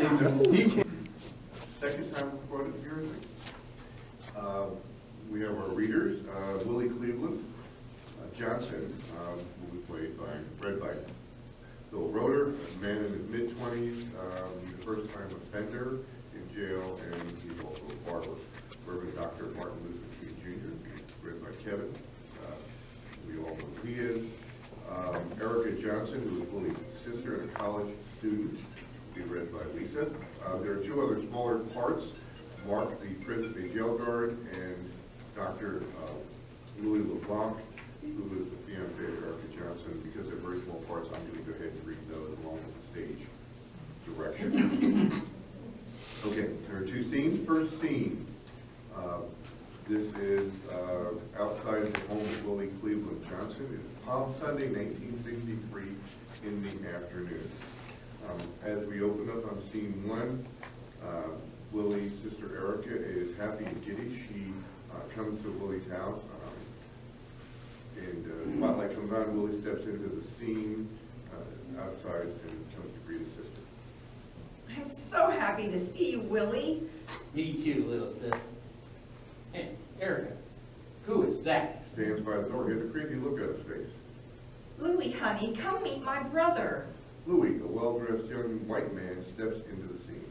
He came. Second time we've quoted here, I think. We have our readers, Willie Cleveland Johnson, who was played by Brevard. Bill Roeder, a man in his mid-20s, he's a first-time offender in jail, and he's also a barber. Reverend Dr. Martin Luther King Jr., read by Kevin. We all know who he is. Erica Johnson, who is Willie's sister and a college student, will be read by Lisa. There are two other smaller parts, Mark, the jail guard, and Dr. Louis LeBlanc, who is the fiancé of Erica Johnson. Because they're very small parts, I'm going to go ahead and read those along with the stage direction. Okay, there are two scenes. First scene, this is outside the home of Willie Cleveland Johnson. It is Palm Sunday, 1963, in the afternoon. As we open up on scene one, Willie's sister Erica is happy and giddy. She comes to Willie's house, and the spotlight comes on. Willie steps into the scene outside and comes to greet his sister. I'm so happy to see you, Willie. Me too, little sis. Hey, Erica, who is that? Stands by the door. He has a crazy look on his face. Louie, honey, come meet my brother. Louis, a well-dressed young white man, steps into the scene.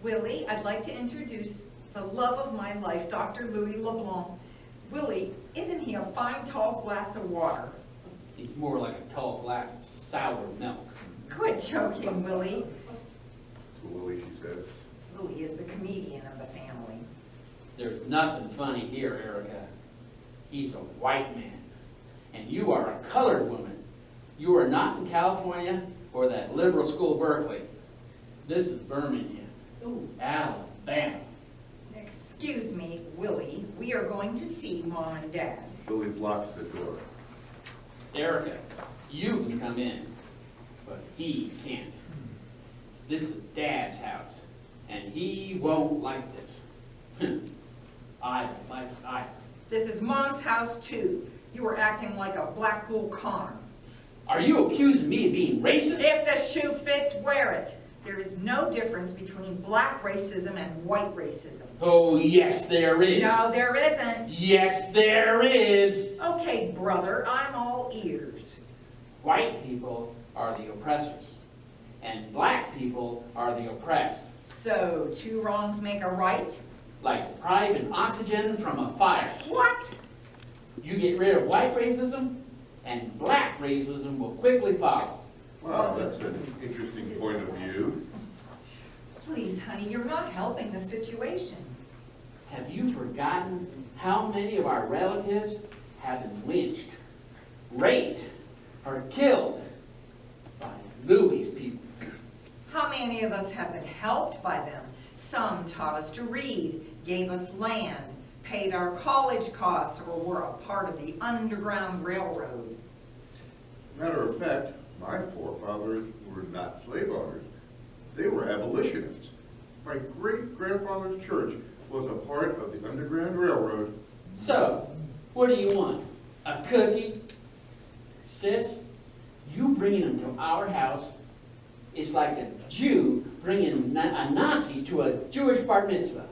Willie, I'd like to introduce the love of my life, Dr. Louis LeBlanc. Willie, isn't he a fine, tall glass of water? He's more like a tall glass of sour milk. Quit joking, Willie. To Willie, she says. Willie is the comedian of the family. There's nothing funny here, Erica. He's a white man, and you are a colored woman. You are not in California or that liberal school, Berkeley. This is Birmingham, Alabama. Excuse me, Willie, we are going to see Mom and Dad. Willie blocks the door. Erica, you can come in, but he can't. This is Dad's house, and he won't like this. I don't like it either. This is Mom's house, too. You are acting like a Black Bull Connor. Are you accusing me of being racist? If the shoe fits, wear it. There is no difference between black racism and white racism. Oh, yes, there is. No, there isn't. Yes, there is. Okay, brother, I'm all ears. White people are the oppressors, and black people are the oppressed. So, two wrongs make a right? Like depriving oxygen from a fire. What? You get rid of white racism, and black racism will quickly follow. Wow, that's an interesting point of view. Please, honey, you're not helping the situation. Have you forgotten how many of our relatives have been lynched, raped, or killed by Louis' people? How many of us have been helped by them? Some taught us to read, gave us land, paid our college costs, or were a part of the Underground Railroad. Matter of fact, my forefathers were not slave owners. They were abolitionists. My great-grandfather's church was a part of the Underground Railroad. So, what do you want? A cookie? Sis, you bringing them to our house is like a Jew bringing a Nazi to a Jewish bar mitzvah.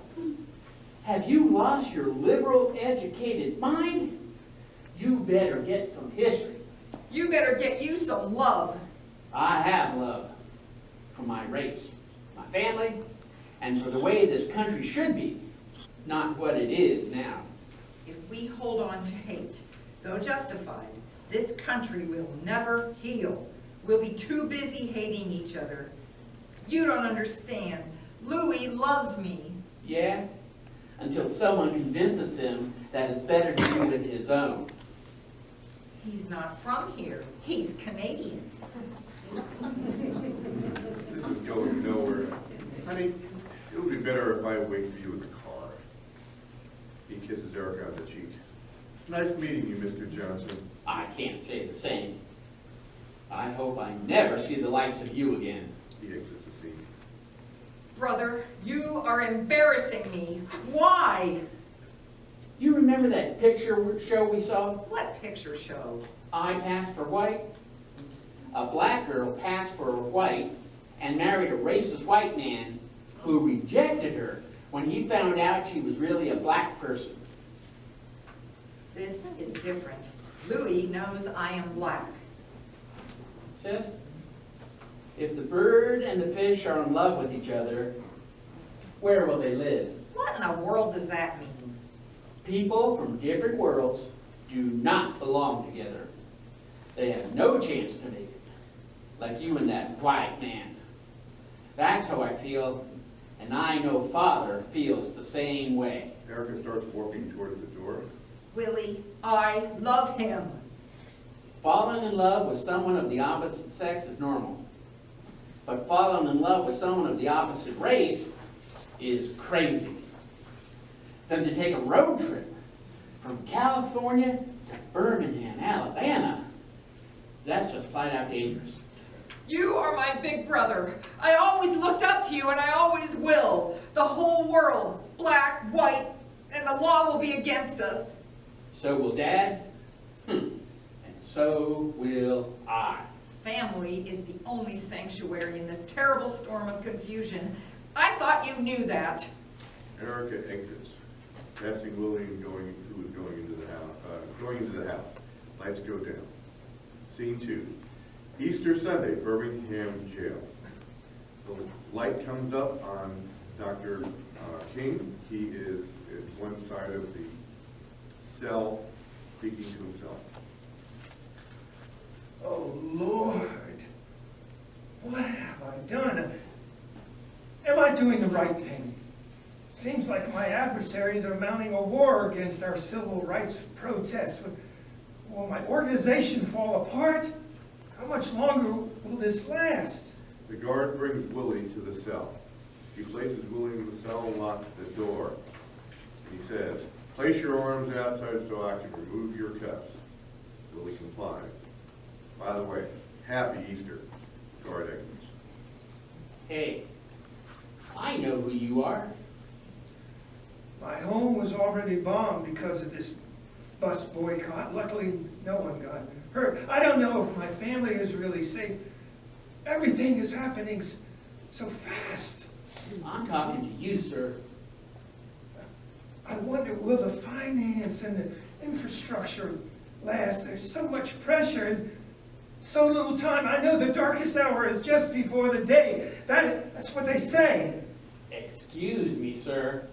Have you lost your liberal, educated mind? You better get some history. You better get you some love. I have love for my race, my family, and for the way this country should be, not what it is now. If we hold on to hate, though justified, this country will never heal. We'll be too busy hating each other. You don't understand. Louis loves me. Yeah? Until someone convinces him that it's better to do with his own. He's not from here. He's Canadian. This is going nowhere. Honey, it would be better if I wait for you in the car. He kisses Erica on the cheek. Nice meeting you, Mr. Johnson. I can't say the same. I hope I never see the likes of you again. He exits the scene. Brother, you are embarrassing me. Why? You remember that picture show we saw? What picture show? I passed for white. A black girl passed for white, and married a racist white man who rejected her when he found out she was really a black person. This is different. Louis knows I am black. Sis, if the bird and the fish are in love with each other, where will they live? What in the world does that mean? People from different worlds do not belong together. They have no chance to make it, like you and that white man. That's how I feel, and I know Father feels the same way. Erica starts walking towards the door. Willie, I love him. Falling in love with someone of the opposite sex is normal. But falling in love with someone of the opposite race is crazy. Then to take a road trip from California to Birmingham, Alabama, that's just flat out dangerous. You are my big brother. I always looked up to you and I always will. The whole world, black, white, and the law will be against us. So will Dad, and so will I. Family is the only sanctuary in this terrible storm of confusion. I thought you knew that. Erica exits, passing Willie and who is going into the house. Lights go down. Scene 2. Easter Sunday, Birmingham jail. The light comes up on Dr. King. He is at one side of the cell, speaking to himself. Oh, Lord, what have I done? Am I doing the right thing? Seems like my adversaries are mounting a war against our civil rights protests. Will my organization fall apart? How much longer will this last? The guard brings Willie to the cell. He places Willie in the cell and locks the door. He says, "Place your arms outside so I can remove your cuffs." Willie complies. By the way, happy Easter, guard exits. Hey, I know who you are. My home was already bombed because of this bus boycott. Luckily, no one got hurt. I don't know if my family is really safe. Everything is happening so fast. I'm talking to you, sir. I wonder, will the finance and the infrastructure last? There's so much pressure and so little time. I know the darkest hour is just before the day. That's what they say. Excuse me, sir.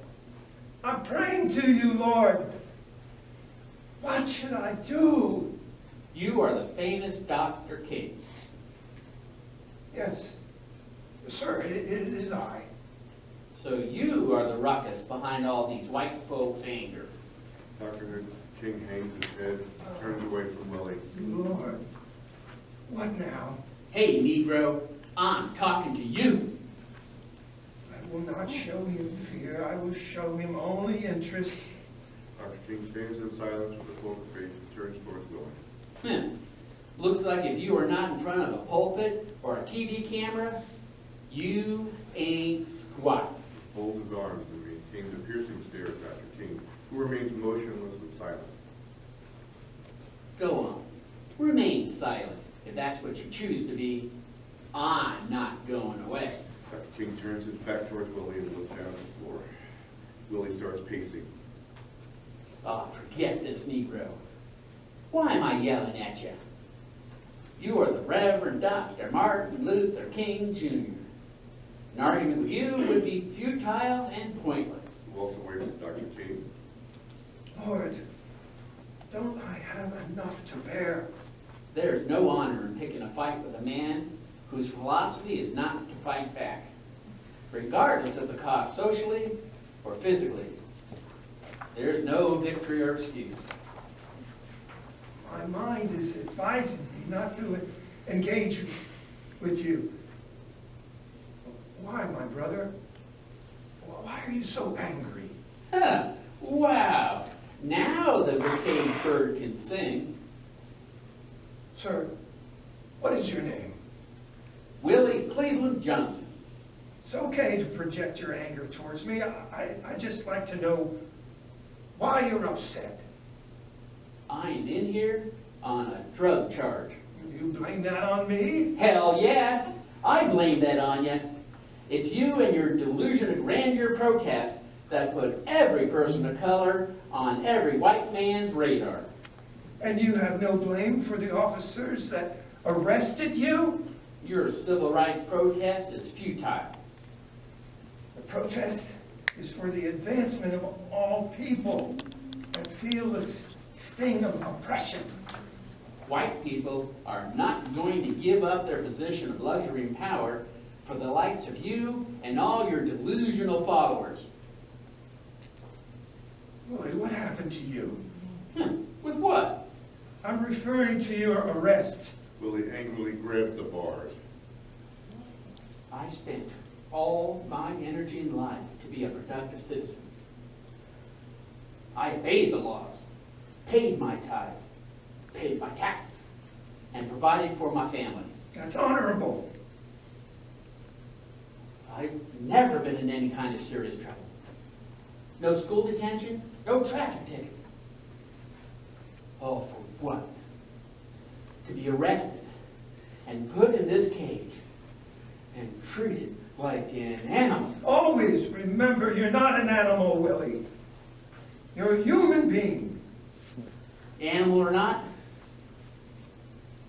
I'm praying to you, Lord. What should I do? You are the famous Dr. King. Yes, sir, it is I. So you are the ruckus behind all these white folks' anger. Dr. King hangs his head, turns away from Willie. Lord, what now? Hey, Negro, I'm talking to you. I will not show him fear. I will show him only interest. Dr. King stands in silence with a poker face and turns towards Willie. Looks like if you are not in front of a pulpit or a TV camera, you ain't squat. He folds his arms and maintains a piercing stare at Dr. King, who remains motionless and silent. Go on. Remain silent, if that's what you choose to be. I'm not going away. Dr. King turns his back towards Willie and looks down at the floor. Willie starts pacing. Oh, forget this, Negro. Why am I yelling at you? You are the Reverend Dr. Martin Luther King, Jr. An argument with you would be futile and pointless. He walks away from Dr. King. Lord, don't I have enough to bear? There's no honor in picking a fight with a man whose philosophy is not to fight back, regardless of the cost socially or physically. There's no victory or excuse. My mind is advising me not to engage with you. Why, my brother? Why are you so angry? Huh, wow, now the bouquet bird can sing. Sir, what is your name? Willie Cleveland Johnson. It's okay to project your anger towards me. I just like to know why you're upset. I am in here on a drug charge. You blame that on me? Hell yeah! I blame that on you. It's you and your delusion of grandeur protest that put every person of color on every white man's radar. And you have no blame for the officers that arrested you? Your civil rights protest is futile. The protest is for the advancement of all people that feel the sting of oppression. White people are not going to give up their position of luxury and power for the likes of you and all your delusional followers. Willie, what happened to you? With what? I'm referring to your arrest. Willie angrily grabs the bars. I spent all my energy in life to be a productive citizen. I obeyed the laws, paid my tithes, paid my taxes, and provided for my family. That's honorable. I've never been in any kind of serious trouble. No school detention, no traffic tickets. All for what? To be arrested and put in this cage and treated like an animal. Always remember you're not an animal, Willie. You're a human being. Animal or not,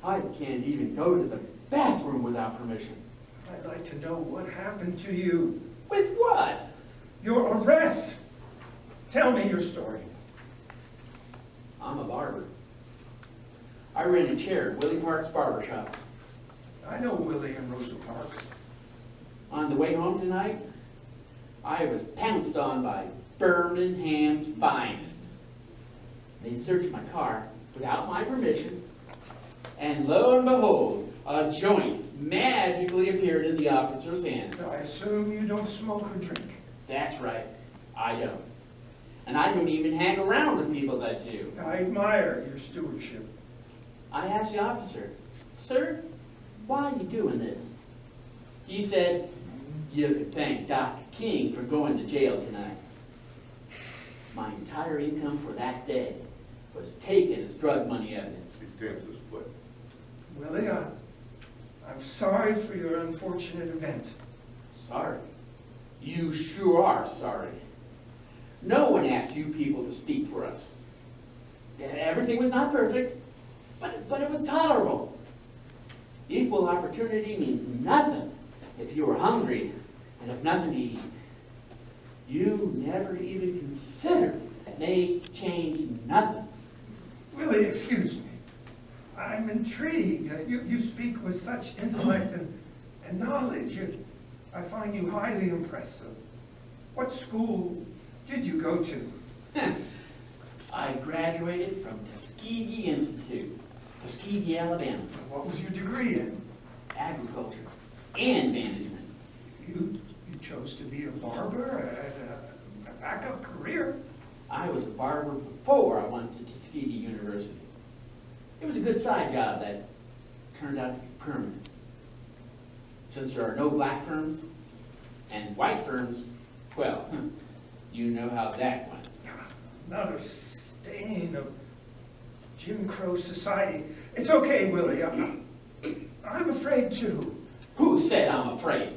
I can't even go to the bathroom without permission. I'd like to know what happened to you. With what? Your arrest. Tell me your story. I'm a barber. I rent a chair at Willie Park's barber shop. I know Willie and Rosa Parks. On the way home tonight, I was pounced on by Birmingham's finest. They searched my car without my permission, and lo and behold, a joint magically appeared in the officer's hand. I assume you don't smoke or drink. That's right, I don't. And I don't even hang around with people that do. I admire your stewardship. I asked the officer, "Sir, why are you doing this?" He said, "You could thank Dr. King for going to jail tonight." My entire income for that day was taken as drug money evidence. He stamps his foot. Willie, I'm sorry for your unfortunate event. Sorry. You sure are sorry. No one asked you people to speak for us. Everything was not perfect, but it was tolerable. Equal opportunity means nothing if you are hungry and have nothing to eat. You never even considered it may change nothing. Willie, excuse me. I'm intrigued. You speak with such intellect and knowledge. I find you highly impressive. What school did you go to? I graduated from Tuskegee Institute, Tuskegee, Alabama. What was your degree in? Agriculture and management. You chose to be a barber as a backup career? I was a barber before I went to Tuskegee University. It was a good side job that turned out to be permanent. Since there are no black firms and white firms, well, you know how that went. Another stain of Jim Crow society. It's okay, Willie. I'm afraid too. Who said I'm afraid?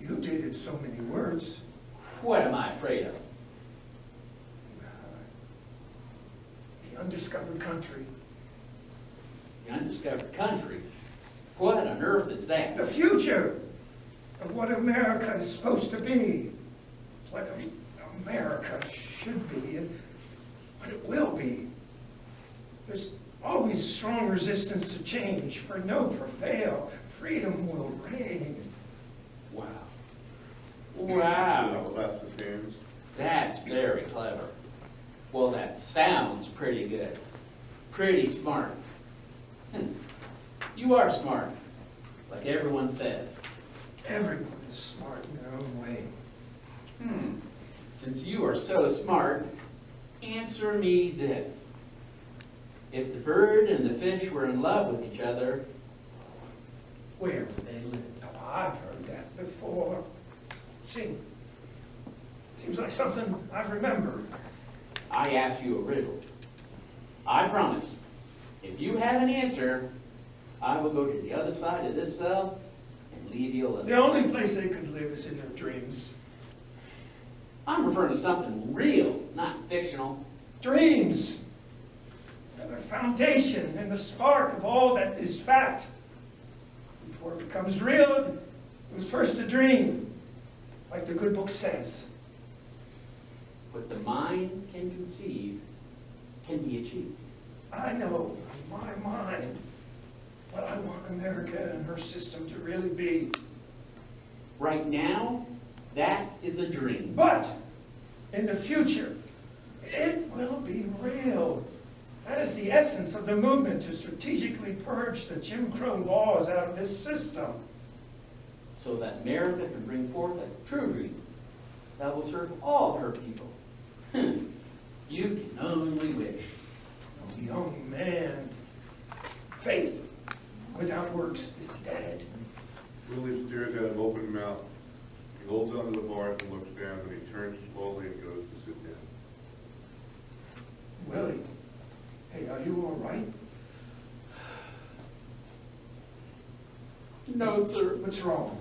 You did in so many words. What am I afraid of? The undiscovered country. The undiscovered country? What on earth is that? The future of what America is supposed to be. What America should be and what it will be. There's always strong resistance to change, for no prevail. Freedom will reign. Wow. Willie Wow. claps his hands. That's very clever. Well, that sounds pretty good. Pretty smart. You are smart, like everyone says. Everyone is smart in their own way. Since you are so smart, answer me this. If the bird and the fish were in love with each other, where would they live? Oh, I've heard that before. Seems like something I remember. I ask you a riddle. I promise, if you have an answer, I will go to the other side of this cell and leave you alone. The only place they could live is in their dreams. I'm referring to something real, not fictional. Dreams! They're the foundation and the spark of all that is fact. Before it becomes real, it was first a dream, like the good book says. What the mind can conceive can be achieved. I know, in my mind, what I want America and her system to really be. Right now, that is a dream. But in the future, it will be real. That is the essence of the movement to strategically purge the Jim Crow laws out of this system. So that America can bring forth a true dream that will serve all her people. You can only wish. Young man, faith without works is dead. Willie stares at him open mouthed. He holds onto the bars and looks down, and he turns slowly and goes to sit down. Willie, hey, are you all right? No, sir. What's wrong?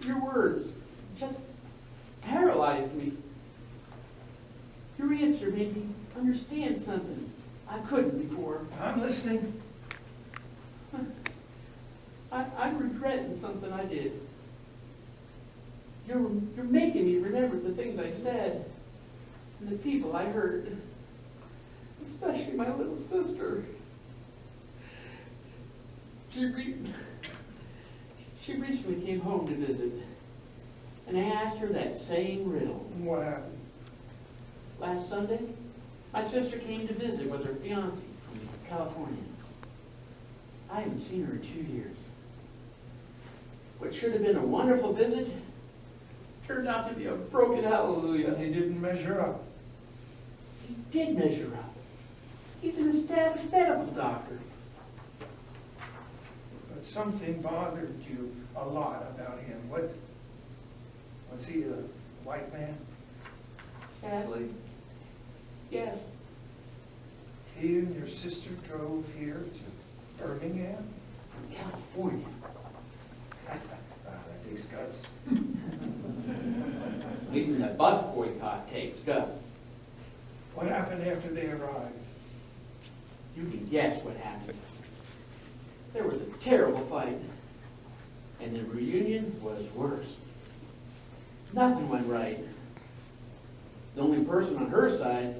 Your words just paralyzed me. Your answer made me understand something I couldn't before. I'm listening. I'm regretting something I did. You're making me remember the things I said and the people I hurt, especially my little sister. She recently came home to visit, and I asked her that same riddle. What happened? Last Sunday, my sister came to visit with her fiancé from California. I haven't seen her in 2 years. What should have been a wonderful visit turned out to be a broken hallelujah. He didn't measure up. He did measure up. He's an established medical doctor. But something bothered you a lot about him. What? Was he a white man? Sadly, yes. He and your sister drove here to Birmingham? From California. That takes guts. Even a bus boycott takes guts. What happened after they arrived? You can guess what happened. There was a terrible fight, and the reunion was worse. Nothing went right. The only person on her side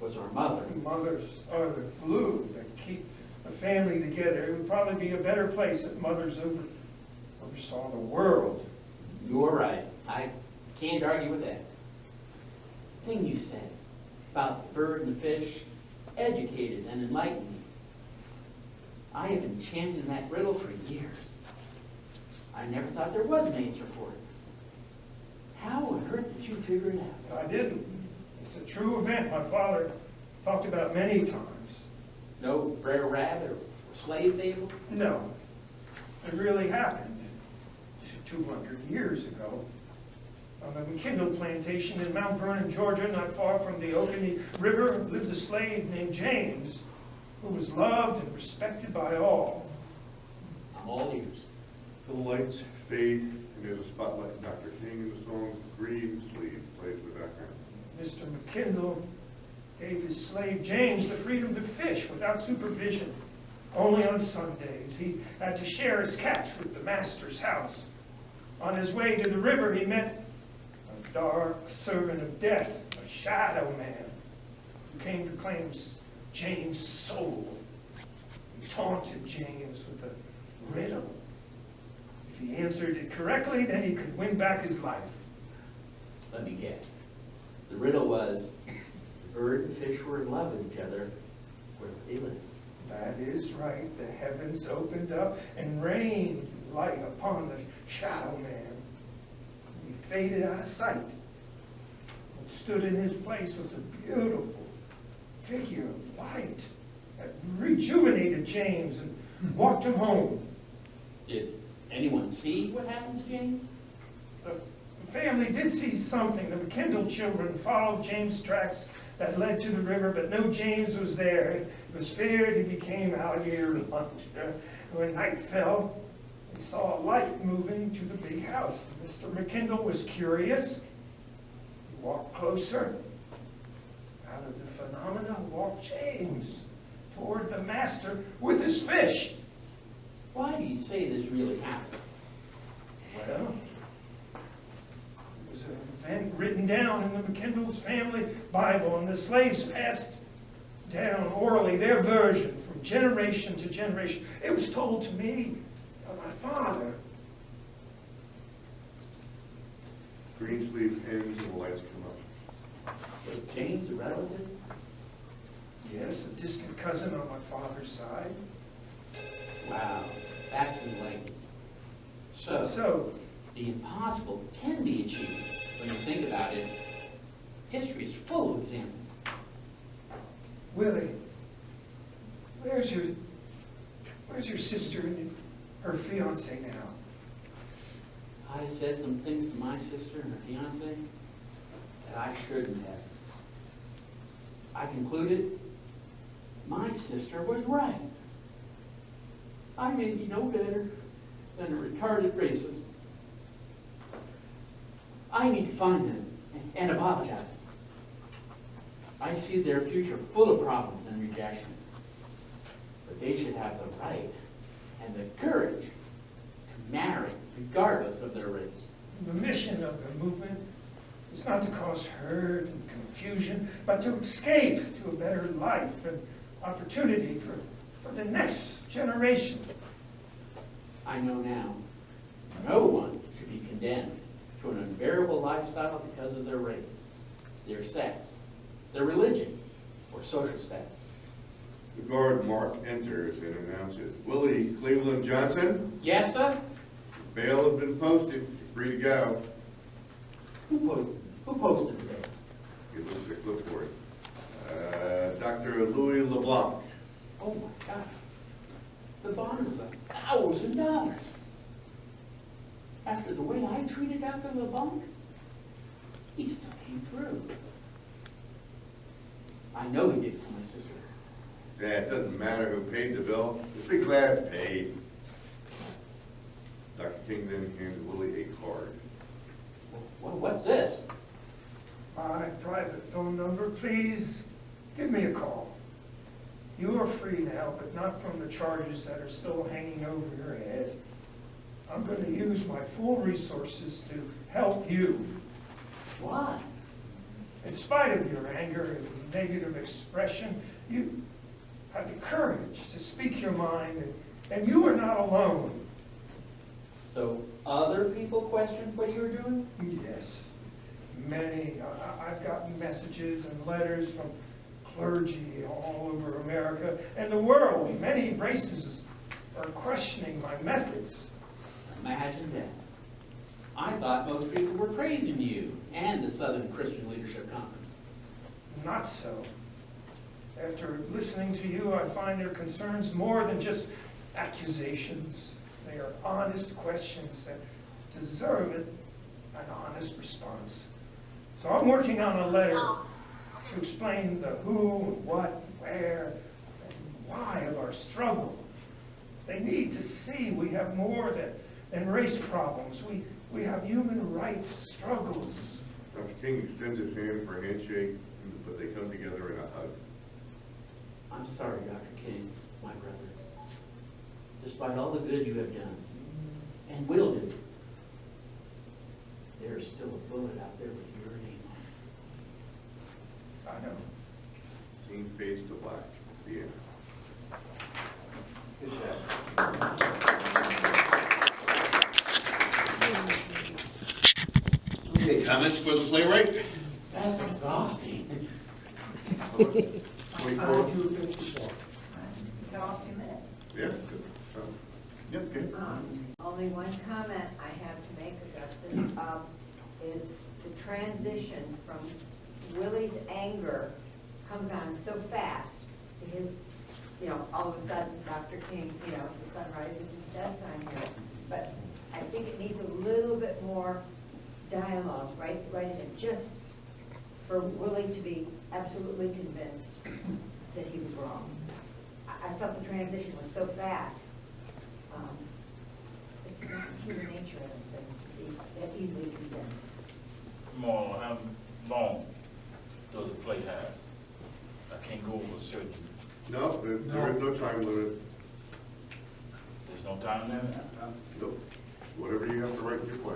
was our mother. Mothers are the glue that keep a family together. It would probably be a better place if mothers oversaw the world. You're right. I can't argue with that. The thing you said about the bird and the fish educated and enlightened me. I have been chanting that riddle for years. I never thought there was an answer for it. How on earth did you figure it out? I didn't. It's a true event my father talked about many times. No Brevard or slave fable? No, it really happened 200 years ago. On the McKindle plantation in Mount Vernon, Georgia, not far from the Oconee River, lived a slave named James, who was loved and respected by all. I'm all ears. The lights fade, and there's a spotlight of Dr. King in the song Green Sleeve plays in the background. Mr. McKindle gave his slave James the freedom to fish without supervision. Only on Sundays he had to share his catch with the master's house. On his way to the river he met a dark servant of death, a shadow man, who came to claim James' soul. He taunted James with a riddle. If he answered it correctly, then he could win back his life. Let me guess. The riddle was, the bird and fish were in love with each other where they lived. That is right. The heavens opened up and rained light upon the shadow man. He faded out of sight. What stood in his place was a beautiful figure of light that rejuvenated James and walked him home. Did anyone see what happened to James? The family did see something. The McKindle children followed James' tracks that led to the river, but no James was there. It was feared he became alligator lunch. When night fell, They saw a light moving to the big house. Mr. McKindle was curious. He walked closer. Out of the phenomena walked James toward the master with his fish. Why do you say this really happened? Well, it was an event written down in the McKindle's family Bible, and the slaves passed down orally their version from generation to generation. It was told to me by my father. Greensleeve ends and the lights come up. Was James a relative? Yes, a distant cousin on my father's side. Wow, that's enlightening. So, So, the impossible can be achieved when you think about it. History is full of examples. Willie, where's your sister and her fiance now? I said some things to my sister and her fiance that I shouldn't have. I concluded my sister was right. I may be no better than a retarded racist. I need to find them and apologize. I see their future full of problems and rejection. But they should have the right and the courage to marry regardless of their race. The mission of the movement is not to cause hurt and confusion, but to escape to a better life and opportunity for the next generation. I know now, no one should be condemned to an unbearable lifestyle because of their race, their sex, their religion, or social status. The guard Mark enters and announces, Willie Cleveland Johnson, Yes, sir? bail has been posted, free to go. Who posted the bail? He looks at the clipboard. Dr. Louis LeBlanc. Oh my God. The bond was $1,000. After the way I treated Dr. LeBlanc, he still came through. I know he did for my sister. It doesn't matter who paid the bill. Just be glad it's paid. Dr. King then hands Willie a card. What's this? My private phone number, please give me a call. You are free now, but not from the charges that are still hanging over your head. I'm going to use my full resources to help you. Why? In spite of your anger and negative expression, you have the courage to speak your mind, and you are not alone. So other people questioned what you were doing? Yes, many. I've gotten messages and letters from clergy all over America and the world. Many races are questioning my methods. Imagine that. I thought most people were praising you and the Southern Christian Leadership Conference. Not so. After listening to you, I find their concerns more than just accusations. They are honest questions that deserve an honest response. So I'm working on a letter to explain the who, and what, and where, and why of our struggle. They need to see we have more than race problems. We have human rights struggles. Dr. King extends his hand for a handshake, but they come together in a hug. I'm sorry, Dr. King, my brothers. Despite all the good you have done, and will do, there is still a bullet out there with your name on it. I know. Scene fades to black. The end. Good job. Okay, comments for the playwright? That's exhausting. 24? Got off 2 minutes. Yeah, good. Yep, good. Only one comment I have to make, Augustus, is the transition from Willie's anger comes on so fast to his, all of a sudden, Dr. King, the sun rises and sets on here. But I think it needs a little bit more dialogue, right in it, just for Willie to be absolutely convinced that he was wrong. I felt the transition was so fast. It's not human nature, I don't think, to be that easily convinced. Marlon, how long does the play have? I can't go over a certain, No, there is no time limit. there's no time limit? No. Whatever you have to write in your play.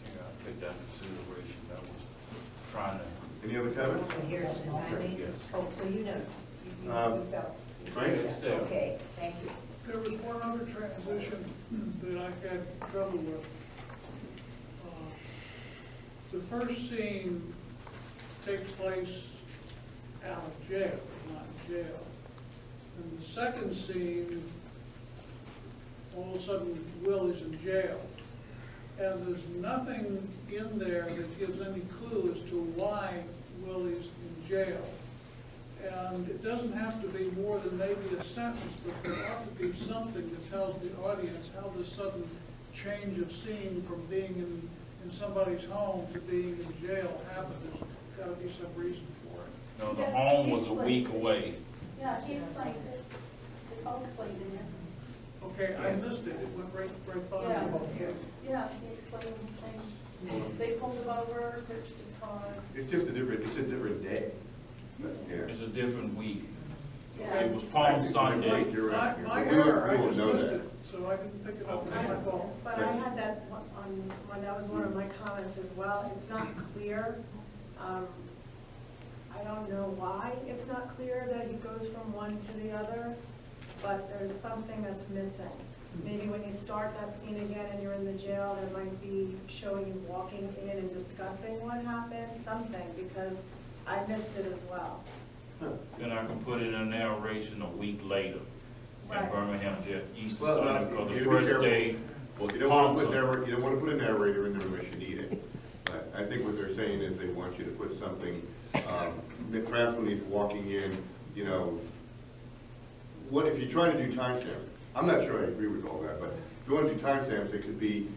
Yeah, I'll take that into consideration. I was trying to, Any other comments? Okay, here's the timing. yes. Oh, so you know, you felt. Frank? It's there. Okay, thank you. There was one other transition that I had trouble with. The first scene takes place out of jail, not jail. And the second scene, all of a sudden, Willie's in jail. And there's nothing in there that gives any clue as to why Willie's in jail. And it doesn't have to be more than maybe a sentence, but there ought to be something that tells the audience how this sudden change of scene from being in somebody's home to being in jail happened. There's gotta be some reason for it. No, the home was a week away. Yeah, he explains it. It's all explained in there. Okay, I missed it. It went right by Yeah. me. Yeah, he explained things. They pulled him over, searched his car. It's just a different day. But, yeah. It's a different week. Yeah. It was Palm Sunday. You're right. My We won't- error, we I won't just know missed that. it, so I didn't pick it up. It's my fault. But I had that on, that was one of my comments as well. It's not clear. I don't know why it's not clear that he goes from one to the other, but there's something that's missing. Maybe when you start that scene again and you're in the jail, there might be showing you walking in and discussing what happened, something, because I missed it as well. Then I can put in a narration a week later in Right. Birmingham jail, Easter Well, Sunday, now, because you the gotta be first careful. day was You don't Palm want to put Sunday. you don't want to put a narrator in there unless you need it. But I think what they're saying is they want you to put something, that perhaps when he's walking in, you know, what, if you're trying to do timestamps, I'm not sure I agree with all that, but if you want to do timestamps, it could be,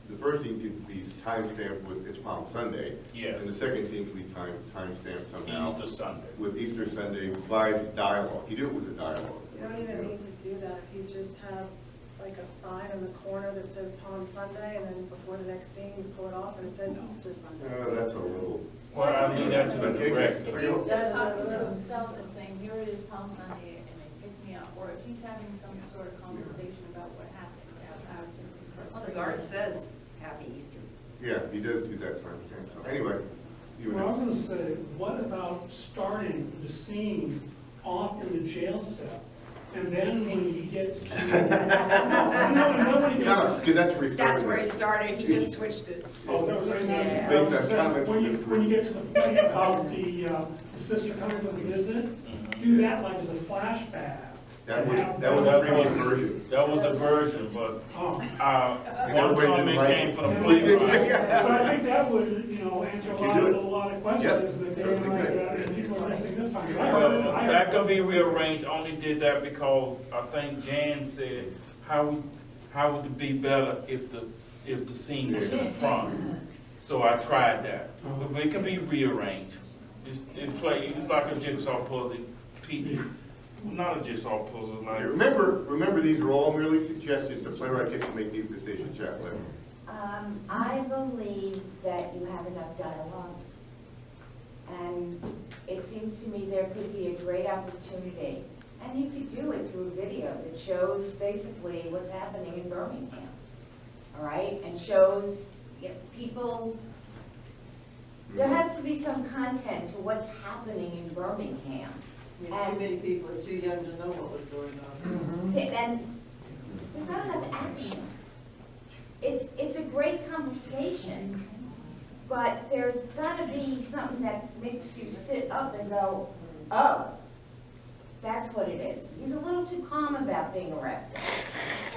the first scene could be timestamped with it's Palm Sunday. Yeah. And the second scene could be timestamped somehow. Easter Sunday. With Easter Sunday by dialogue. You do it with the dialogue. You don't even need to do that if you just have like a sign in the corner that says Palm Sunday, and then before the next scene, you pull it off and it says Easter Sunday. That's a little. Well, I leave that to the Okay, director. If he's just talking to himself and saying, here it is Palm Sunday, and they picked me up, or if he's having some sort of conversation about what happened, I was just impressed. Well, the guard says, Happy Easter. Yeah, he does do that timestamp. So anyway, you Well, I was know. gonna say, what about starting the scene off in the jail cell? And then when he gets to, nobody No, gets. because that's where he started. That's where he started, he just switched it. Oh, that was right now. Yeah. Based on comments When from you, this when you group. get to the point about the sister coming for the visit, do that like as a flashback. That was, And that was the That previous was- version. That was the version, but, Oh, one everybody comment didn't like came it. from the playwright. but I think that would, answer You do a it. lot of questions that they certainly might, could. and people are missing this time. Well, that could be rearranged, only did that because I think Jan said, how would it be better if the scene was in the front? So I tried that, but it can be rearranged. It's like a jigsaw puzzle, not a jigsaw puzzle, like. Remember, these are all merely suggestions. The playwright gets to make these decisions, Chaplain. I believe that you have enough dialogue. And it seems to me there could be a great opportunity. And you could do it through a video that shows basically what's happening in Birmingham. All right? And shows people, there has to be some content to what's happening in Birmingham. Too many people are too young to know what was going on. And there's not enough action. It's a great conversation, but there's gotta be something that makes you sit up and go, oh, that's what it is. He's a little too calm about being arrested,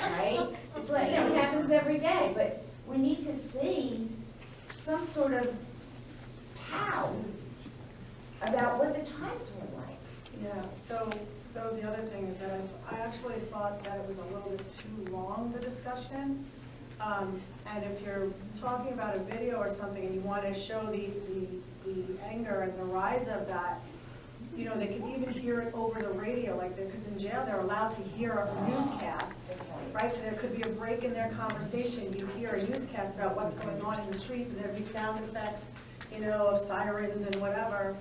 right? It's like, it happens every day, but we need to see some sort of pow about what the times were like. Yeah, so that was the other thing, is that I actually thought that it was a little bit too long, the discussion. And if you're talking about a video or something and you want to show the anger and the rise of that, you know, they can even hear it over the radio, like, because in jail, they're allowed to hear a newscast, right? So there could be a break in their conversation, you hear a newscast about what's going on in the streets, and there'd be sound effects, you know, of sirens and whatever.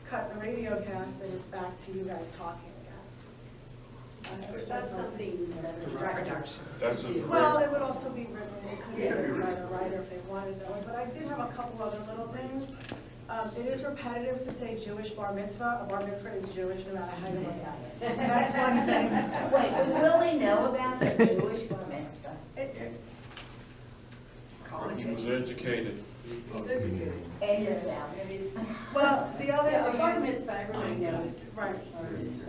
Cut the radio cast, and it's back to you guys talking again. It's That's just something that is Reproduction. That's a Well, it would also be written, it could be written by a writer if they wanted that, but I did have a couple other little things. It is repetitive to say Jewish bar mitzvah. A bar mitzvah is Jewish no matter how you look at it. So that's one thing. Wait, but will they know about the Jewish bar mitzvah? It's college He was education. educated. And yourself? Well, the other Yeah, a bar thing is, mitzvah, everybody knows. right.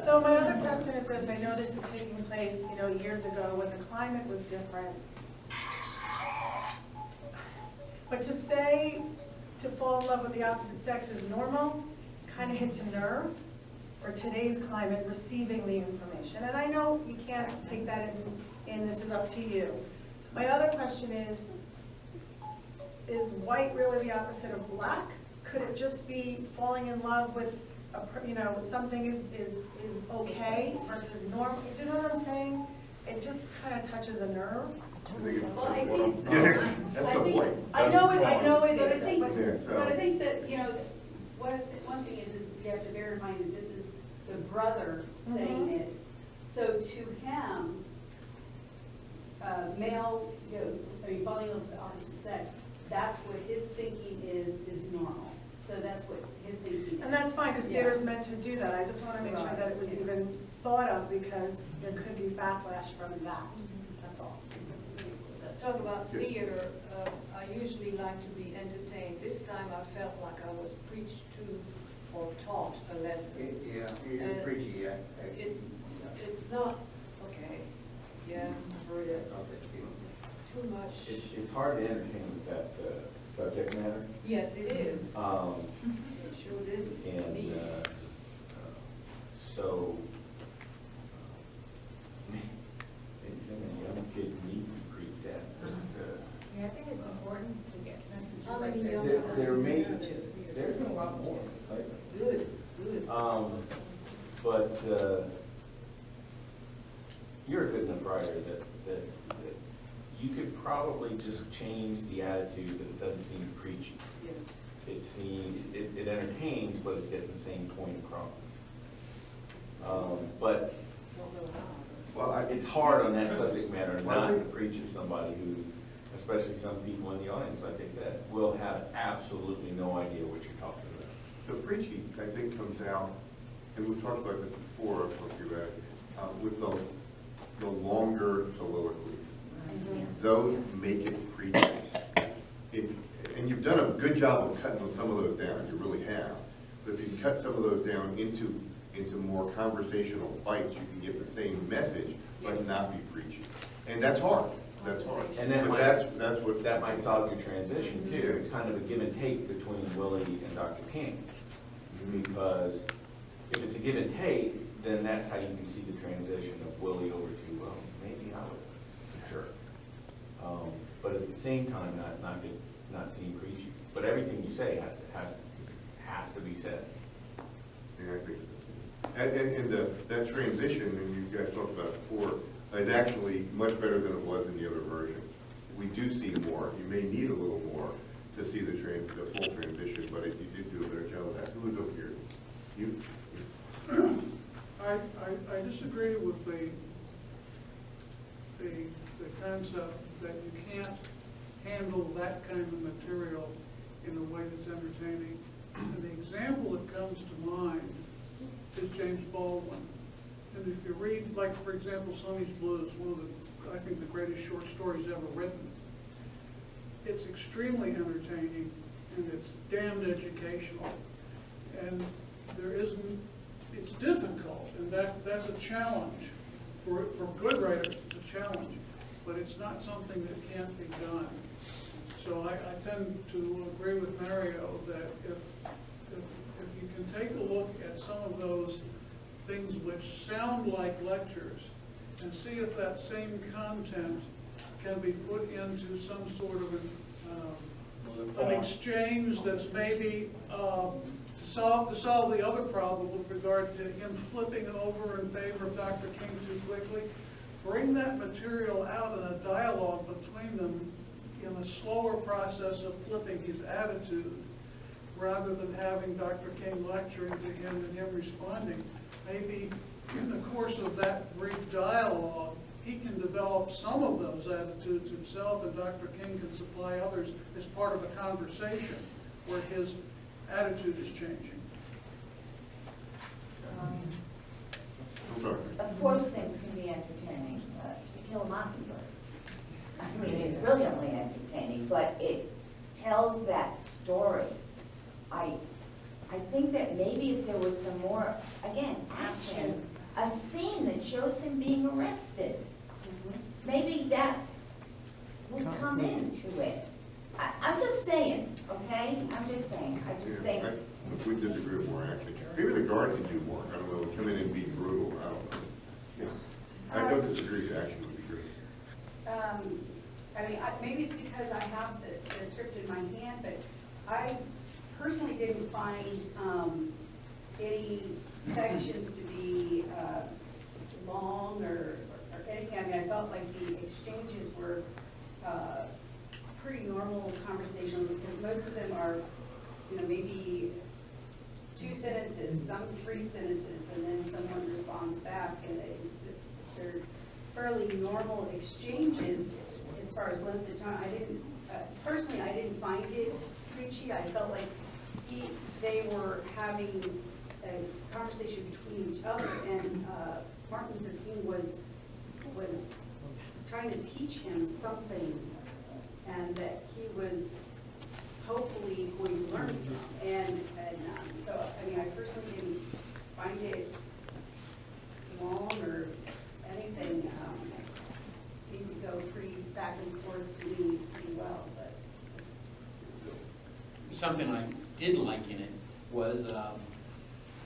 So my other question is this, I know this is taking place, you know, years ago when the climate was different. But to say, to fall in love with the opposite sex is normal, kind of hits a nerve for today's climate receiving the information. And I know you can't take that in, this is up to you. My other question is white really the opposite of black? Could it just be falling in love with, you know, something is okay versus normal? Do you know what I'm saying? It just kind of touches a nerve. Well, I think That's the point. I know it But I is, think, but Yeah, so- but I think that, you know, one thing is you have to bear in mind that this is the brother saying it. So to him, male, you know, I mean, falling in love with the opposite sex, that's what his thinking is normal. So that's what his thinking is. and that's fine, because Yeah. theater's meant to do that. I just want to make sure that it was even thought of, because there could be backlash from that. That's all. Talk about Yeah. theater, I usually like to be entertained. This time I felt like I was preached to or taught a lesson. Yeah, And you're preachy, yeah. It's not, okay, yeah, I've heard it. It's too much. It's hard to entertain with that subject matter. Yes, it is. It Um, sure did. and, Me. so, maybe some of the young kids need to be preached at, but, Yeah, I think it's important to get messages How like many this. young there may, people? there's been a lot more lately. Good, good. But, you're a good enough writer that you could probably just change the attitude that it doesn't seem preachy. Yeah. It entertains, but it's getting the same point across. But Don't know how. Well, it's hard on that subject matter not to preach at somebody who, especially some people in the audience, like I said, will have absolutely no idea what you're talking about. The preaching, I think, comes out, and we've talked about this before, with the longer soliloquies. Those make it preachy. And you've done a good job of cutting some of those down, you really have. But if you can cut some of those down into more conversational bites, you can get the same message, but not be preachy. And that's hard, that's hard. And that But might, that's what. that might solve your transition too. It's kind of a give and take between Willie and Dr. King. Because if it's a give and take, then that's how you can see the transition of Willie over to, well, maybe I would, sure. But at the same time, not seem preachy. But everything you say has to be said. Yeah, I think so. And that transition, and you guys talked about it before, is actually much better than it was in the other version. We do see more. You may need a little more to see the full transition, but you did do a better job of that. Who was over here? You? I disagree with the concept that you can't handle that kind of material in a way that's entertaining. And the example that comes to mind is James Baldwin. And if you read, like, for example, Sonny's Blues, one of the, I think, the greatest short stories ever written, it's extremely entertaining and it's damned educational. And there isn't, it's difficult, and that's a challenge. For good writers, it's a challenge, but it's not something that can't be done. So I tend to agree with Mario that if you can take a look at some of those things which sound like lectures and see if that same content can be put into some sort of an exchange that's maybe to solve the other problem with regard to him flipping over in favor of Dr. King too quickly. Bring that material out in a dialogue between them in a slower process of flipping his attitude, rather than having Dr. King lecturing to him and him responding. Maybe in the course of that brief dialogue, he can develop some of those attitudes himself, and Dr. King can supply others as part of a conversation where his attitude is changing. I'm sorry. Of course, things can be entertaining. To Kill a Mockingbird, I mean, it's brilliantly entertaining, but it tells that story. I think that maybe if there was some more, again, action, a scene that shows him being arrested, maybe that would come into it. I'm just saying, okay? I'm just saying. I just think. If we disagree with more action, maybe the guard can do more. I don't know, come in and be brutal, I don't know. Yeah. I don't disagree, the action would be great. I mean, maybe it's because I have the script in my hand, but I personally didn't find any sections to be long or anything. I mean, I felt like the exchanges were pretty normal conversations, because most of them are, you know, maybe 2 sentences, some 3 sentences, and then someone responds back, and they're fairly normal exchanges as far as length of time. I didn't, personally, I didn't find it preachy. I felt like they were having a conversation between each other, and Martin Luther King was trying to teach him something, and that he was hopefully going to learn from. And so, I mean, I personally didn't find it long or anything. It seemed to go pretty back and forth to me pretty well, but Something I did like in it was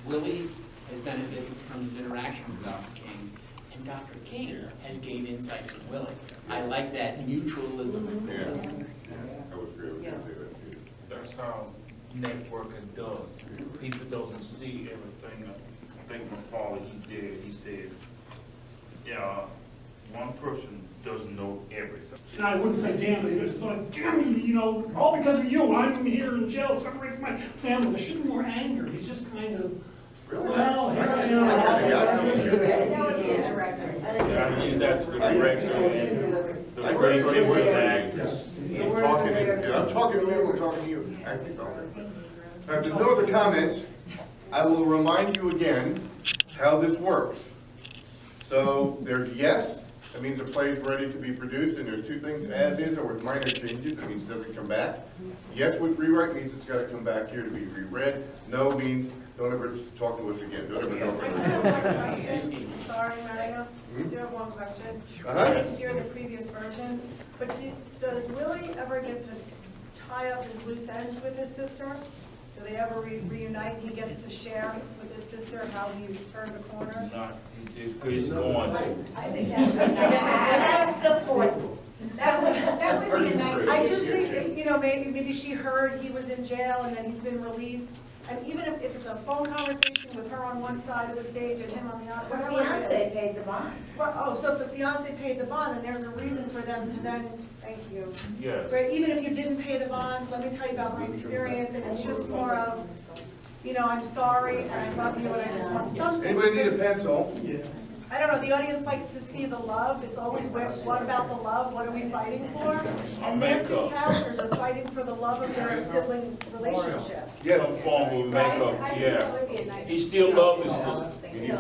Willie has benefited from his interaction with Dr. King, and Dr. King has gained insights from Willie. I like that mutualism. Yeah, that was great. I was gonna say that too. That's how networking does. People doesn't see everything. I think my father, he said, yeah, one person doesn't know everything. And I wouldn't say damn, but it's like, damn you, you know, all because of you, I'm here in jail, separated from my family. There should be more anger. He's just kind of, well, here I am. That would be a director. Yeah, I use that to the director and the creativity with the actors. He's talking, I'm talking to you, I'm talking to you. Actually, if there's no other comments, I will remind you again how this works. So there's yes, that means the play is ready to be produced, and there's 2 things, as is or with minor changes, that means it doesn't come back. Yes with rewrite means it's got to come back here to be reread. No means don't ever talk to us again. Don't ever talk to I us do have again. one question. Sorry, Mario. I do have one question. Uh-huh. I didn't hear the previous version, but does Willie ever get to tie up his loose ends with his sister? Do they ever reunite? He gets to share with his sister how he's turned the corner? Not, he's going to. I think that's the fourth. That would be a nice I just addition. think, you know, maybe she heard he was in jail and then he's been released. And even if it's a phone conversation with her on one side of the stage and him on the other. The whatever it is. fiance paid the bond. Oh, so if the fiance paid the bond, then there's a reason for them to then, thank you. Yes. Right, even if you didn't pay the bond, let me tell you about my experience, and it's just more of, you know, I'm sorry, and I love you, and I just want something. Anybody need a pencil? Yeah. I don't know, the audience likes to see the love, it's always, what about the love, what are we fighting for? And their 2 characters are fighting for the love of their sibling relationship. Some form of makeup, I think yeah. that would be a nice. He still loves his sister.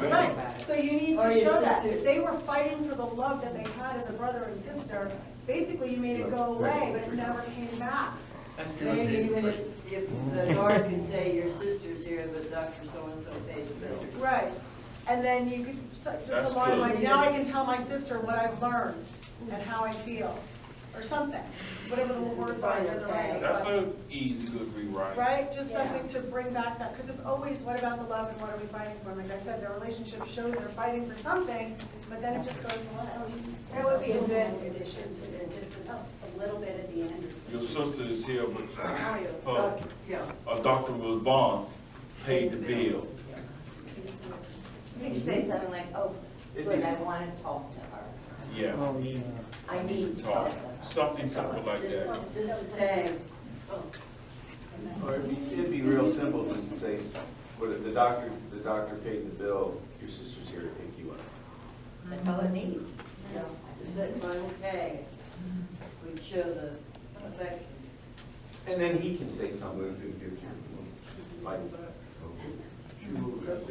Right, so you need to show that. If they were fighting for the love that they had as a brother and sister, basically you made it go away, but it never came back. That's true. Maybe even if the guard can say your sister's here, but Dr. So-and-so paid the bill. Right, and then you could, just That's a line good. like, now I can tell my sister what I've learned and how I feel, or something, whatever the words are in the right. That's a easy, good rewrite. Right, just something to bring back that, because it's always, what about the love and what are we fighting for? Like I said, their relationship shows they're fighting for something, but then it just goes away. That would be a good addition to just a little bit at the end. your sister is here, but Oh, yeah. Dr. Vaughn paid the bill. You can say something like, oh, good, I want to talk to her. Yeah. I need to talk to her. Something simple like that. This is tag. Or it'd be real simple just to say, well, the doctor paid the bill, your sister's here to pick you up. That's all it needs. Yeah, just that final tag. We'd show the affection. And then he can say something if you like.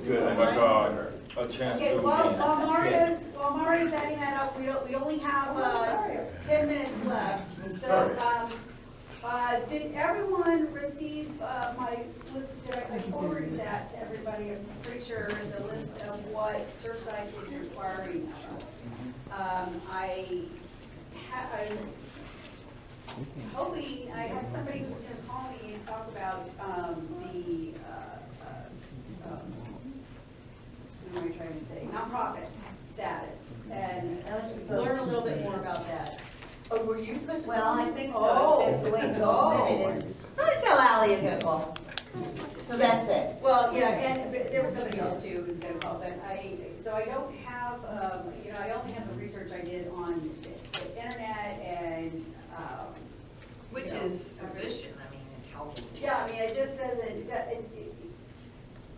Good, Oh my God, a chance Okay, to while again. Mario's adding that up, we only have 10 minutes left. So, did everyone receive my list? I forwarded that to everybody. I'm pretty sure the list of what Surfside is requiring of us. I was hoping, I had somebody who was going to call me and talk about what am I trying to say, nonprofit status, and learn a little bit more about that. Oh, were you supposed to? Well, I think so. Oh. If the way it goes in, it is, don't tell Ally you're gonna call. So that's it. Well, yeah, and there was somebody else too who was gonna call, but so I don't have, I only have the research I did on the internet and, Which is sufficient, I mean, it tells us. yeah, I mean, it just doesn't,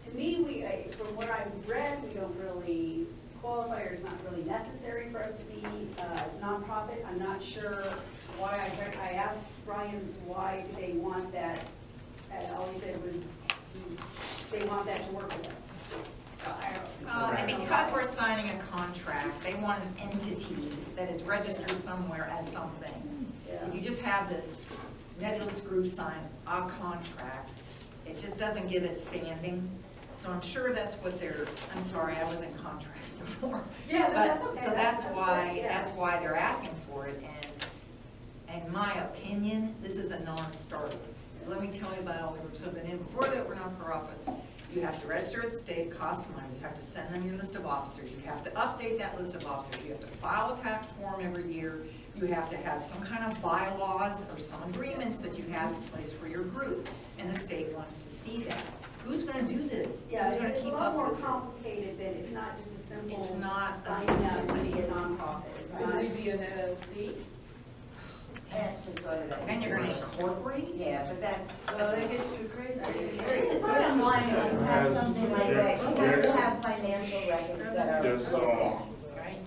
to me, from what I've read, we don't really qualify, or it's not really necessary for us to be nonprofit. I'm not sure why. I asked Brian why do they want that, and all he said was they want that to work with us. So I don't. And because we're signing a contract, they want an entity that is registered somewhere as something. If you just have this nebulous group sign a contract, it just doesn't give it standing. So I'm sure that's what I'm sorry, I was in contracts before. Yeah, that's But- okay. So that's why, yeah. that's why they're asking for it, and in my opinion, this is a non-starter. So let me tell you about all the groups I've been in before that were non-profits. You have to register at the state, it costs money, you have to send them your list of officers, you have to update that list of officers, you have to file a tax form every year, you have to have some kind of bylaws or some agreements that you have in place for your group, and the state wants to see that. Who's gonna do this? Yeah, Who's gonna it's a keep lot up more with it? complicated than, it's not just a simple It's not a signing up to simple be a nonprofit. It's Could not. we be an LLC? That should go to that. And you're gonna incorporate? Yeah, but that's. Well, they get you crazy. Bottom line, when you have something like that, you have to have financial records that are There's, looked at. Right.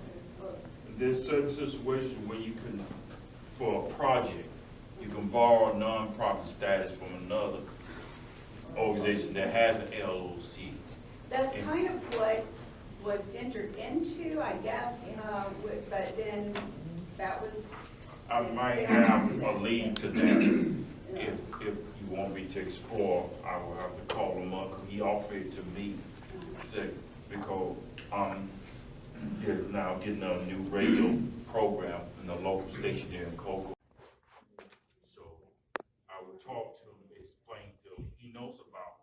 There's certain situations where you can, for a project, you can borrow nonprofit status from another organization that has an LOC. That's kind of what was entered into, I guess, but then that was. I might have a lead to that. If you want me to explore, I will have to call him up, 'cause he offered it to me, because there's now getting a new radio program in the local station there in Cocoa. So I would talk to him, explain to him, he knows about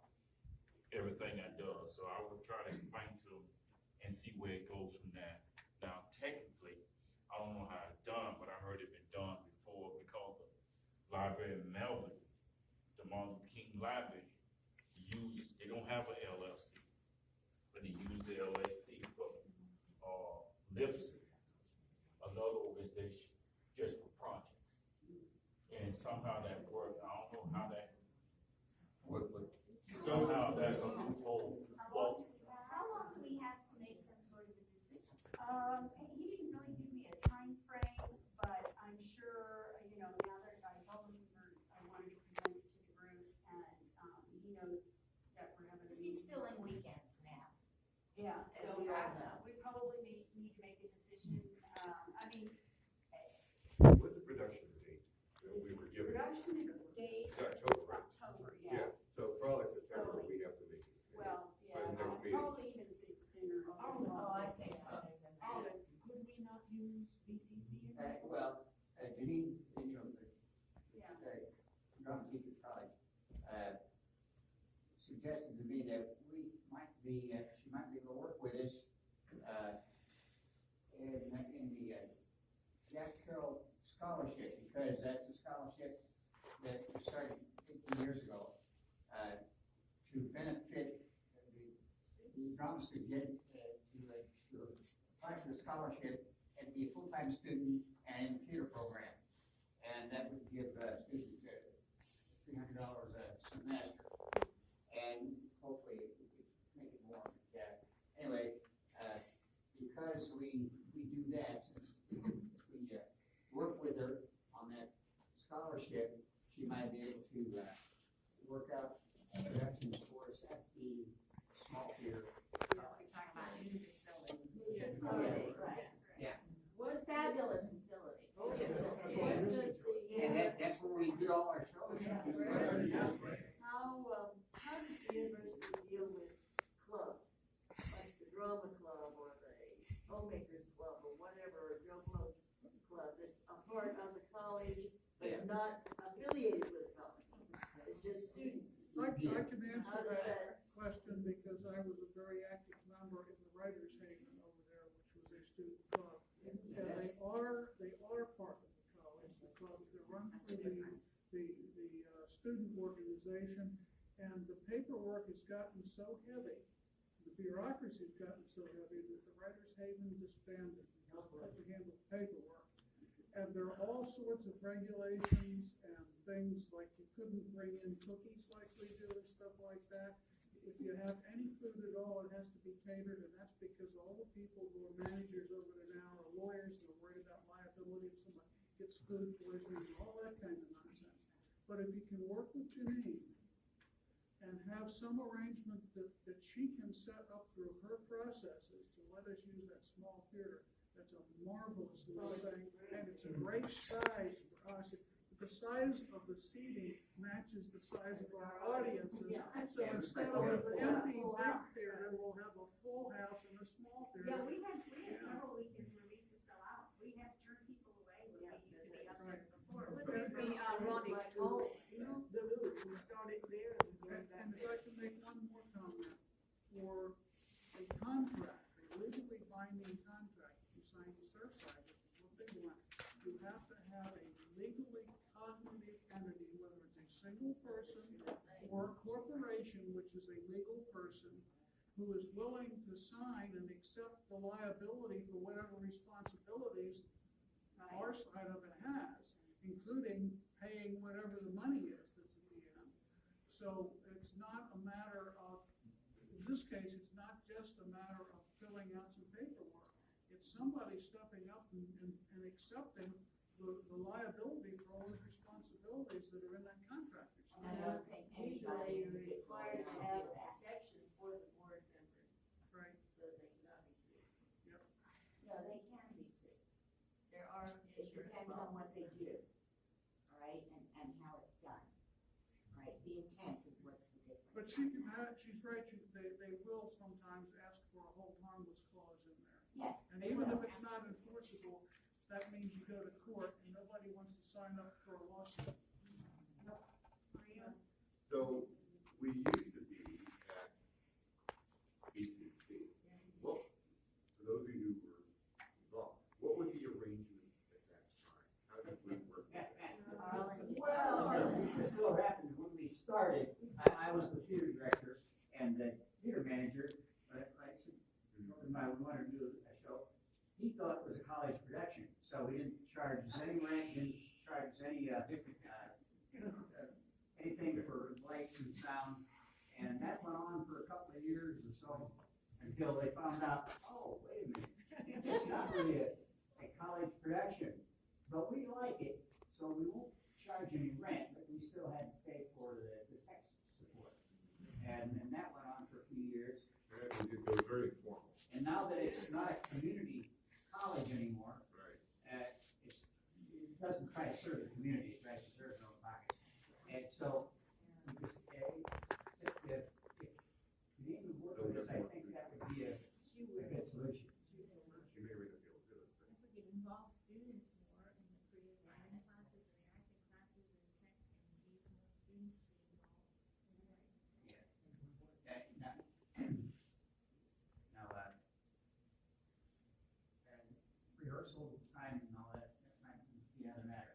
everything I do, so I would try to explain to him and see where it goes from there. Now, technically, I don't know how it's done, but I heard it been done before, because the library in Melbourne, the Martin Luther King Library, they don't have an LLC, but they use the LLC for, Lipsy, another organization, just for projects. And somehow that worked, I don't know how that, but somehow that's a loophole. Well, How long do we have to make some sort of a decision? He didn't really give me a time frame, but I'm sure, now that I told him I wanted to present it to the group, and he knows that we're having a Because he's meeting. filling weekends now. Yeah, As so we all know. we probably need to make a decision. What's the production date that we were given? Production date It's October, right? October, Yeah, so probably September, we have to make it. Well, By the next meeting. probably even sooner. Oh, I think so. Could we not use BCC? Well, Janine, Yeah. drama teacher probably, suggested to me that we might be, she might be able to work with us, in the Jack Carroll Scholarship, because that's a scholarship that we started 15 years ago, to benefit, we promised to get, to apply for the scholarship and be a full-time student and in the theater program. And that would give students $300 a semester. And hopefully we could make it more. Yeah. Anyway, because we do that, since we work with her on that scholarship, she might be able to work out productions for us at the small theater. We're talking about a new facility. Facility, right. Yeah. What a fabulous facility. What does And that's where we do all our shows. how does the university deal with clubs? Like the drama club or the homemakers club or whatever, or Joe Blow club, that's a part of the college, Yeah. but not affiliated with the college. It's just students. I can How answer does that question because I was a very active member in the Writers Haven over there, which was a student club. And they are part of the college. The clubs, they're run through the student organization, and the paperwork has gotten so heavy, the bureaucracy's gotten so heavy that the Writers Haven disbanded because they had to handle paperwork. And there are all sorts of regulations and things like you couldn't bring in cookies like we do and stuff like that. If you have any food at all, it has to be catered, and that's because all the people who are managers over there now are lawyers and are worried about liability if someone gets food poisoning and all that kind of nonsense. But if you can work with Janine and have some arrangement that she can set up through her processes to let us use that small theater, that's a marvelous little thing, and it's a great size for us. The size of the seating matches the size of our audiences, so instead of an empty big theater, we'll have a full house and a small theater. Yeah, we had several weekends where we used to sell out. We had to turn people away when we used to be up there before. Would it be ironic, the Louvre, we started there and going back And if there. I can make one more comment, for a contract, a legally binding contract, you sign the Surfside, which is a big one, you have to have a legally cognitive entity, whether it's a single person or a corporation, which is a legal person, who is willing to sign and accept the liability for whatever responsibilities our side of it has, including paying whatever the money is that's at the end. So it's not a matter of, in this case, it's not just a matter of filling out some paperwork. It's somebody stepping up and accepting the liability for all those responsibilities that are in that contract. I don't think Usually anybody it would requires to have protection for the board members, Right, so they cannot be sued. yep. No, they can be sued. There are. It depends on what they do, all right, and how it's done. Right, the intent is what's the difference. But she can have, she's right, they will sometimes ask for a hold harmless clause in there. Yes. And even if it's not enforceable, that means you go to court and nobody wants to sign up for a lawsuit. So, we used to be at BCC. Well, for those of you who were involved, what was the arrangement at that time? How did we work with that? Well, this is what happened when we started. I was the theater director and the theater manager. I said, we wanted to do a show. He thought it was a college production, so we didn't charge us any rent, didn't charge us any anything for lights and sound. And that went on for a couple of years or so until they found out, oh, wait a minute, it's not really a college production, but we like it, so we won't charge any rent, but we still had to pay for the tech support. And that went on for a few years. It was very formal. And now that it's not a community college anymore, Right. it doesn't try to serve the community, it tries to serve its own pockets. And so, if you need to work with us, I think that would be a good solution. She may really be able to do it. If we could involve students more in the creative writing classes and the acting classes and tech and use more students to be involved. Now, and rehearsal time and all that might be another matter.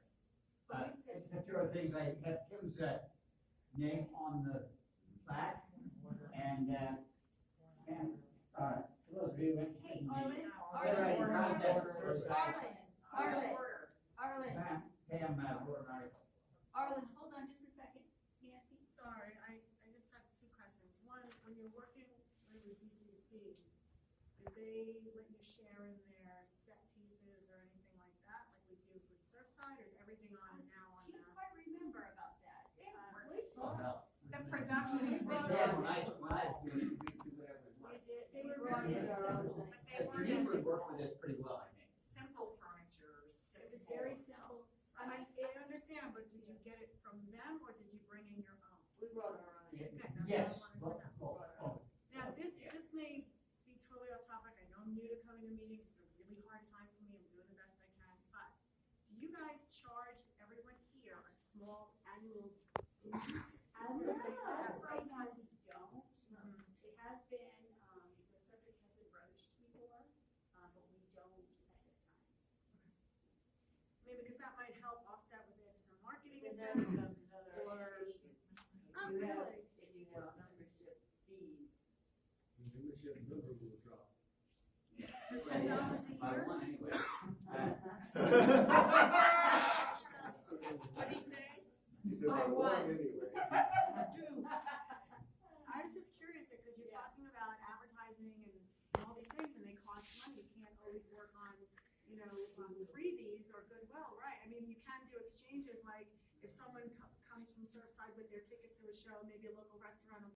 There are things I have Sue's name on the back, and for those of you who. Hey, Arlen, Arlen, hold on just a second. Nancy, Sorry, I just have two questions. One, when you're working with the ZCC, did they let you share in their set pieces or anything like that, like we do with Surfside, or is everything on now on can't that? quite remember about that. The production's Yeah, when I was doing, we do whatever we want. They were really, but they weren't You as would work with us pretty well, I think. simple furniture, It was very simple. I understand, but did you get it from them, or did you bring in your own? We brought our own. Okay, that's what I Yes. wanted to know. Well, Now, this Yeah. may be totally off topic, I know I'm new to coming to meetings, it's a really hard time for me, I'm doing the best I can, but do you guys charge everyone here a small annual dues? As of right now, we don't. It has been, the subject has been broached before, but we don't at this time. Maybe because that might help offset with maybe some marketing And attempts, then becomes another or, issue. oh, really? If you have membership fees. Membership number will drop. For $10 a I year? won anyway. What'd he say? He said, I won. anyway. Dude. I was just curious, because you're talking about advertising and all these things, and they cost money, you can't always work on, freebies or goodwill, right? I mean, you can do exchanges, like, if someone comes from Surfside with their ticket to a show, maybe a local restaurant will